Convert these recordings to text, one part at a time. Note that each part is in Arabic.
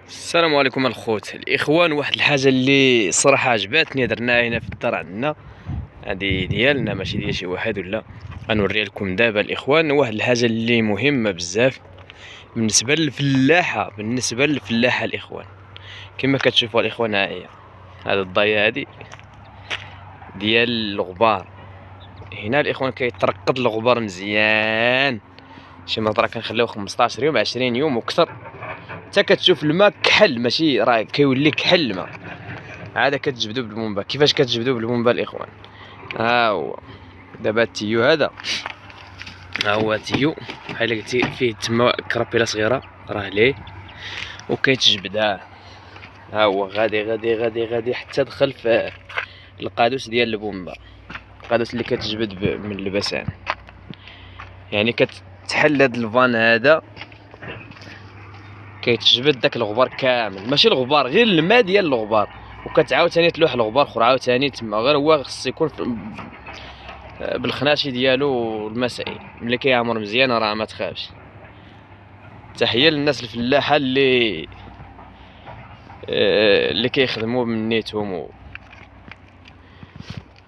السلام عليكم الخوت الاخوان. واحد الحاجه اللي صراحه عجباتني درناها هنا في الدار عندنا، هذه ديالنا ماشي ديال شي واحد ولا. غنوريها لكم دابا الاخوان. واحد الحاجه اللي مهمه بزاف بالنسبه للفلاحه الاخوان. كما كتشوفوا الاخوان، ها هي هذا الضايه هذه ديال الغبار. هنا الاخوان كيترقد الغبار مزيان، شي مرات كنخليوه 15 يوم 20 يوم وكثر، حتى كتشوف الماء كحل، ماشي راه كيولي كحل الماء. عاد كتجبدو بالبومبا. كيفاش كتجبدو بالبومبا الاخوان؟ ها هو دابا التيو هذا، ها هو التيو بحال قلتي فيه تما كرابيله صغيره راه ليه وكيتجبد. ها هو غادي غادي غادي غادي حتى دخل في القادوس ديال البومبا، القادوس اللي كتجبد من اللبسان. يعني كتحل هاد الفان هذا، كيتجبد داك الغبار كامل، ماشي الغبار غير الماء ديال الغبار، وكتعاود ثاني تلوح الغبار اخر عاوتاني تما. غير هو خص يكون بالخناشي ديالو المسائي. ملي كيعمر مزيان راه ما تخافش. تحيه للناس الفلاحه اللي كيخدموا من نيتهم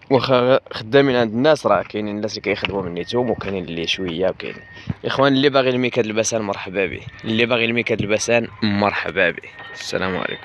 واخا خدامين عند الناس، راه كاينين الناس اللي كيخدموا من نيتهم وكاينين اللي شويه وكاينين. اخوان اللي باغي الميكاد البسان مرحبا به، اللي باغي الميكاد البسان مرحبا به. السلام عليكم.